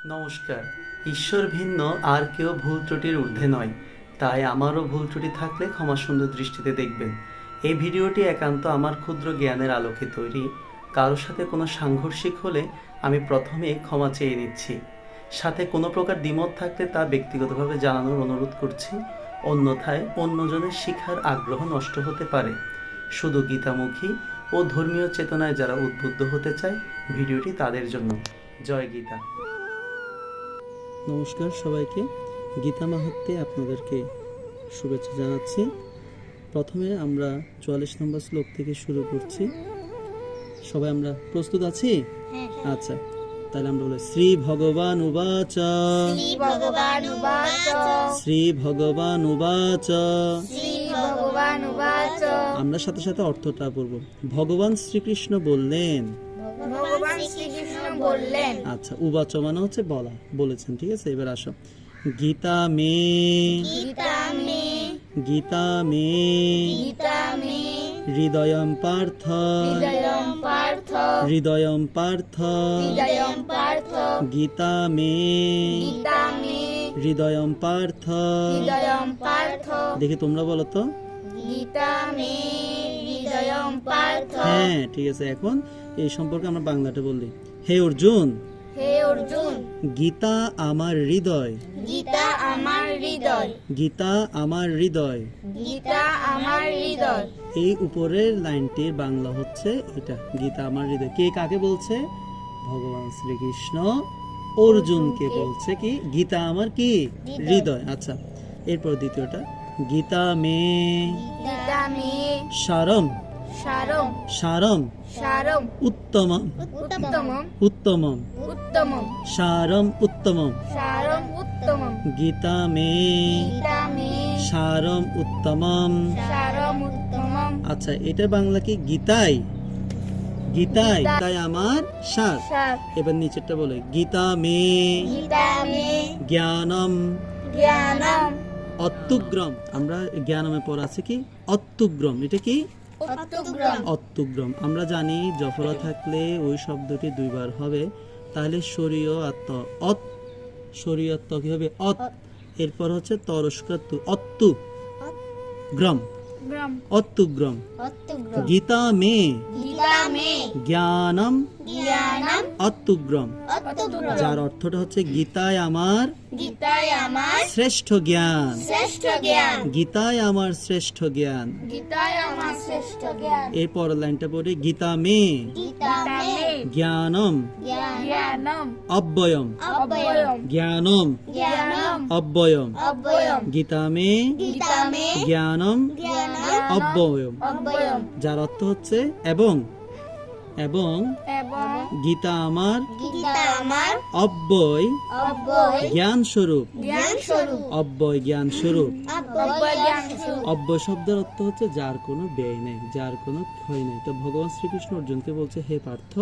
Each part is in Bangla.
নমস্কার। ঈশ্বর ভিন্ন আর কেউ ভুল ত্রুটির ঊর্ধ্বে নয়, তাই আমারও ভুল ত্রুটি থাকলে ক্ষমা সুন্দর দৃষ্টিতে দেখবেন। এই ভিডিওটি একান্ত আমার ক্ষুদ্র জ্ঞানের আলোকে তৈরি। কারোর সাথে কোনো সাংঘর্ষিক হলে আমি প্রথমে ক্ষমা চেয়ে নিচ্ছি। সাথে কোনো প্রকার দ্বিমত থাকলে তা ব্যক্তিগতভাবে জানানোর অনুরোধ করছি, অন্যথায় অন্যজনের শিক্ষার আগ্রহ নষ্ট হতে পারে। শুধু গীতামুখী ও ধর্মীয় চেতনায় যারা উদ্বুদ্ধ হতে চায়, ভিডিওটি তাদের জন্য। জয় গীতা। নমস্কার সবাইকে, গীতা মাহাত্ম্যে আপনাদেরকে শুভেচ্ছা জানাচ্ছি। প্রথমে আমরা 44 নম্বর শ্লোক থেকে শুরু করছি। সবাই আমরা প্রস্তুত আছি? আচ্ছা, তাহলে আমরা বলি শ্রী ভগবান উবাচ, শ্রী ভগবান উবাচ, শ্রী ভগবান উবাচ। শ্রী ভগবান উবাচ। আমরা সাথে সাথে অর্থটা বলবো। ভগবান শ্রীকৃষ্ণ বললেন। ভগবান শ্রীকৃষ্ণ বললেন। আচ্ছা, উবাচ মানে হচ্ছে বলা, বলেছেন, ঠিক আছে। এবার আসো, গীতা মে, গীতা মে, গীতা মে গীতা মে, হৃদয়ম পার্থ, হৃদয়ম পার্থ, হৃদয়ম পার্থ, হৃদয়ম পার্থ, গীতা মে, গীতা মে, হৃদয়ম পার্থ। হৃদয়ম পার্থ, দেখি তোমরা বলো তো। গীতা মে, হৃদয়ম পার্থ। হ্যাঁ, ঠিক আছে। এখন এই সম্পর্কে আমরা বাংলাটা বললি। হে অর্জুন, হে অর্জুন, গীতা আমার হৃদয়, গীতা আমার হৃদয়, গীতা আমার হৃদয়। গীতা আমার হৃদয়। এই উপরের লাইনটির বাংলা হচ্ছে এটা, গীতা আমার হৃদয়। কে কাকে বলছে? ভগবান শ্রীকৃষ্ণ অর্জুনকে বলছে কি গীতা আমার কি হৃদয়। আচ্ছা, এরপর দ্বিতীয়টা, গীতা মে গীতা মে, সারম, সারম, সারম সারম, উত্তমম, উত্তমম, উত্তমম, উত্তমম, সারম উত্তমম। সারম উত্তমম। গীতা মে গীতা মে, সারম উত্তমম। সারম উত্তমম। আচ্ছা, এটা বাংলা কি গীতাই, গীতাই, তাই আমার সার। সার। এবার নিচেরটা বলে, গীতা মে গীতা মে, জ্ঞানম জ্ঞানম, অত্যুগ্রম। আমরা জ্ঞানমে পড়া আছে কি অত্যুগ্রম। এটা কি অত্যুগ্রম। অত্যুগ্রম। আমরা জানি জফলা থাকলে ওই শব্দটি দুইবার হবে, তাহলে শরীয় আত্ম অত, শরীয়ত্ব কি হবে অত। এরপর হচ্ছে তরস্কাত্তু অত্তু গ্রম, গ্রম, অত্যুগ্রম। অত্যুগ্রম। গীতা মে গীতা মে, জ্ঞানম জ্ঞানম, অত্যুগ্রম, অত্যুগ্রম। যার অর্থটা হচ্ছে গীতায় আমার গীতায় আমার শ্রেষ্ঠ জ্ঞান, শ্রেষ্ঠ জ্ঞান, গীতায় আমার শ্রেষ্ঠ জ্ঞান। গীতায় আমার শ্রেষ্ঠ জ্ঞান। এরপর লাইনটা পড়ি, গীতা মে গীতা মে, জ্ঞানম জ্ঞানম, অব্যয়ম, অব্যয়ম, জ্ঞানম জ্ঞানম, অব্যয়ম। অব্যয়ম। গীতা মে গীতা মে, জ্ঞানম জ্ঞানম, অব্যয়ম, অব্যয়ম। যার অর্থ হচ্ছে এবং, এবং এবং গীতা আমার গীতা আমার অব্যয় অব্যয় জ্ঞান স্বরূপ, জ্ঞান স্বরূপ, অব্যয় জ্ঞান স্বরূপ। অব্যয় জ্ঞান স্বরূপ। অব্যয় শব্দের অর্থ হচ্ছে যার কোনো ব্যয় নেই, যার কোনো ক্ষয় নেই। তো ভগবান শ্রীকৃষ্ণ অর্জুনকে বলছে, হে পার্থ,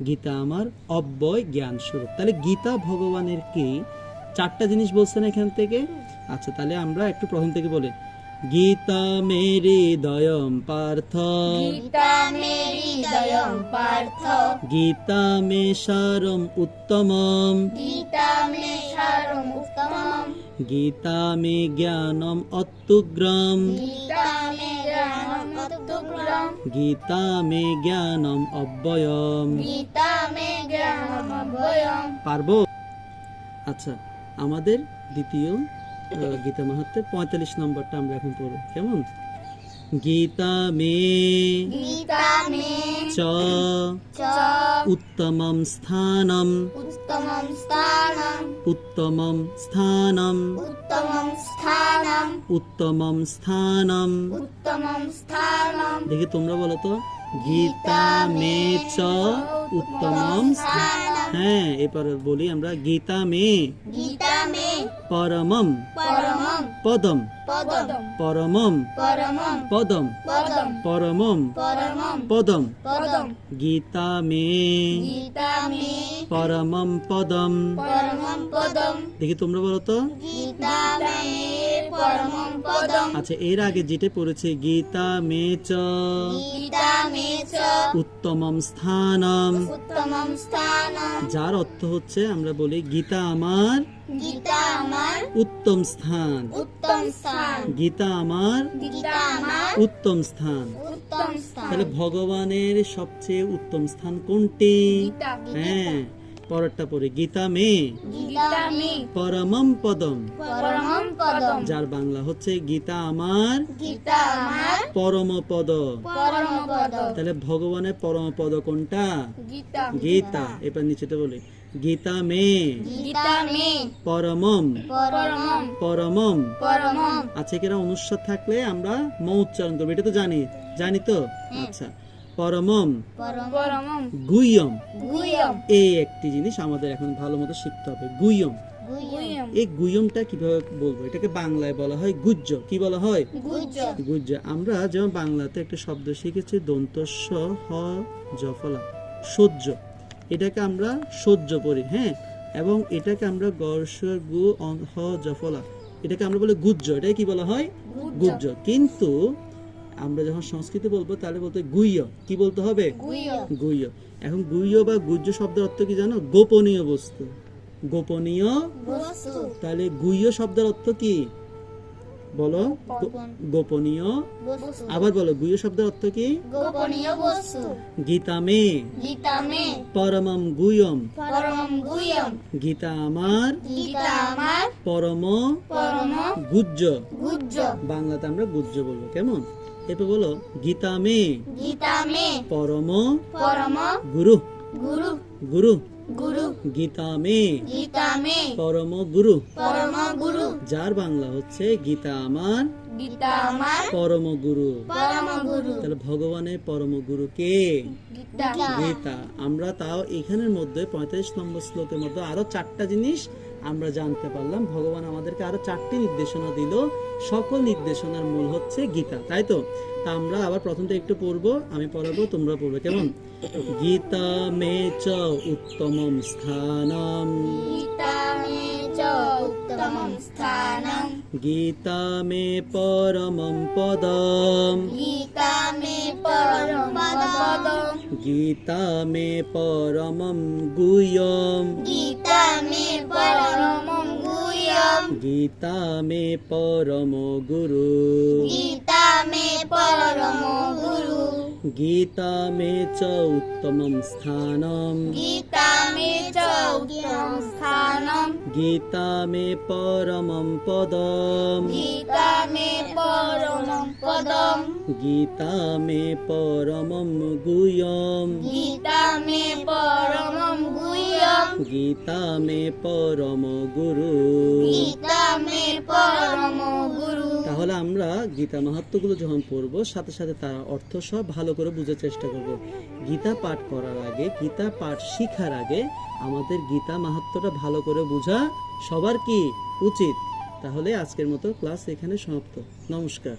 গীতা আমার অব্যয় জ্ঞান স্বরূপ। তাহলে গীতা ভগবানের কি? চারটা জিনিস বলছেন এখান থেকে। আচ্ছা, তাহলে আমরা একটু প্রথম থেকে বলি, গীতা মেরি দয়ম পার্থ, গীতা মে হৃদয়ম পার্থ, গীতা মে সারম উত্তমম, গীতা মে সারম উত্তমম, গীতা মে জ্ঞানম অত্যুগ্রম, গীতা মে জ্ঞানম অত্যুগ্রম, গীতা মে জ্ঞানম অব্যয়ম। গীতা মে জ্ঞানম অব্যয়ম। পারবো? আচ্ছা, আমাদের দ্বিতীয় গীতা মাহাত্ম্যের 45 নম্বরটা আমরা এখন পড়ব। কেমন? গীতা মে গীতা মে চ চ উত্তমম স্থানম, উত্তমম স্থানম, উত্তমম স্থানম, উত্তমম স্থানম, উত্তমম স্থানম। উত্তমম স্থানম। দেখি তোমরা বলো তো, গীতা মে চ উত্তমম স্থানম। হ্যাঁ, এরপর বলি আমরা, গীতা মে গীতা মে পরমম পরমম পদম, পদম, পরমম পরমম পদম, পদম, পরমম পরমম পদম। পদম। গীতা মে গীতা মে পরমম পদম। পরমম পদম। দেখি তোমরা বলো তো, গীতা মে পরমম পদম আচ্ছা, এর আগে যেটা পড়েছে গীতা মে চ গীতা মে চ উত্তমম স্থানম, উত্তমম স্থানম যার অর্থ হচ্ছে আমরা বলি গীতা আমার গীতা আমার উত্তম স্থান, উত্তম স্থান গীতা আমার গীতা আমার উত্তম স্থান। উত্তম স্থান তাহলে ভগবানের সবচেয়ে উত্তম স্থান কোনটি? হ্যাঁ, পরেরটা পড়ে গীতা মে গীতা মে পরমম পদম, পরমম পদম যার বাংলা হচ্ছে গীতা আমার গীতা আমার পরম পদ। পরম পদম তাহলে ভগবানের পরম পদ কোনটা? গীতা গীতা। এবার নিচেটা বলি গীতা মে গীতা মে পরমম পরমম পরমম। পরমম আচ্ছা, এখানে অনুস্বার থাকলে আমরা ম উচ্চারণ করবো, এটা তো জানি তো। আচ্ছা, পরমম পরমম গুহ্যম, গুহ্যম এই একটি জিনিস আমাদের এখন ভালো মতো শিখতে হবে, গুহ্যম। গুহ্যম এই গুহ্যমটা কিভাবে বলবো? এটাকে বাংলায় বলা হয় গুহ্য। কি বলা হয়? গুহ্য গুহ্য। আমরা যেমন বাংলাতে একটা শব্দ শিখেছি দন্তস্ব হ জফলা, সহ্য। এটাকে আমরা সহ্য পড়ি, হ্যাঁ, এবং এটাকে আমরা গর্ষ গু হ জফলা, এটাকে আমরা বলি গুহ্য। এটাকে কি বলা হয়? গুহ্য। কিন্তু আমরা যখন সংস্কৃতে বলবো তাহলে বলতে গুহ্য। কি বলতে হবে? গুহ্য গুহ্য। এখন গুহ্য বা গুহ্য শব্দের অর্থ কি জানো? গোপনীয় বস্তু, গোপনীয়। বস্তু তাহলে গুহ্য শব্দের অর্থ কি বলো? গোপনীয়। বস্তু আবার বলো, গুহ্য শব্দের অর্থ কি? গোপনীয় বস্তু গীতা মে গীতা মে পরমম গুহ্যম, পরমম গুহ্যম গীতা আমার গীতা আমার পরম পরম গুহ্য। গুহ্য বাংলাতে আমরা গুহ্য বলবো, কেমন? এরপর বলো গীতা মে গীতা মে পরম পরম গুরু, গুরু গুরু। গুরু গীতা মে গীতা মে পরম গুরু, পরম গুরু যার বাংলা হচ্ছে গীতা আমার গীতা আমার পরম গুরু। পরম গুরু তাহলে ভগবানের পরম গুরু কে? গীতা গীতা। আমরা তাও এখানের মধ্যে 45 নম্বর শ্লোকের মধ্যে আরো 4টা জিনিস আমরা জানতে পারলাম। ভগবান আমাদেরকে আরো 4টি নির্দেশনা দিল, সকল নির্দেশনার মূল হচ্ছে গীতা, তাই তো? তা আমরা আবার প্রথমটা একটু পড়বো, আমি পড়াবো, তোমরা পড়বে, কেমন? গীতা মে চ উত্তমম স্থানম, গীতা মে চ উত্তমম স্থানম গীতা মে পরমম পদম, গীতা মে পরম পদম গীতা মে পরমম গুহ্যম, গীতা মে পরমম গুহ্যম গীতা মে পরম গুরু, গীতা মে পরম গুরু গীতা মে চ উত্তমম স্থানম, গীতা মে চ উত্তমম স্থানম গীতা মে পরমম পদম, গীতা মে পরমম পদম গীতা মে পরমম গুহ্যম, গীতা মে পরমম গুহ্যম গীতা মে পরম গুরু। গীতা মে পরম গুরু তাহলে আমরা গীতা মাহাত্ম্যগুলো যখন পড়বো, সাথে সাথে তার অর্থ সব ভালো করে বোঝার চেষ্টা করব। গীতা পাঠ করার আগে, গীতা পাঠ শিখার আগে আমাদের গীতা মাহাত্ম্যটা ভালো করে বোঝা সবার কি উচিত। তাহলে আজকের মতো ক্লাস এখানে সমাপ্ত। নমস্কার।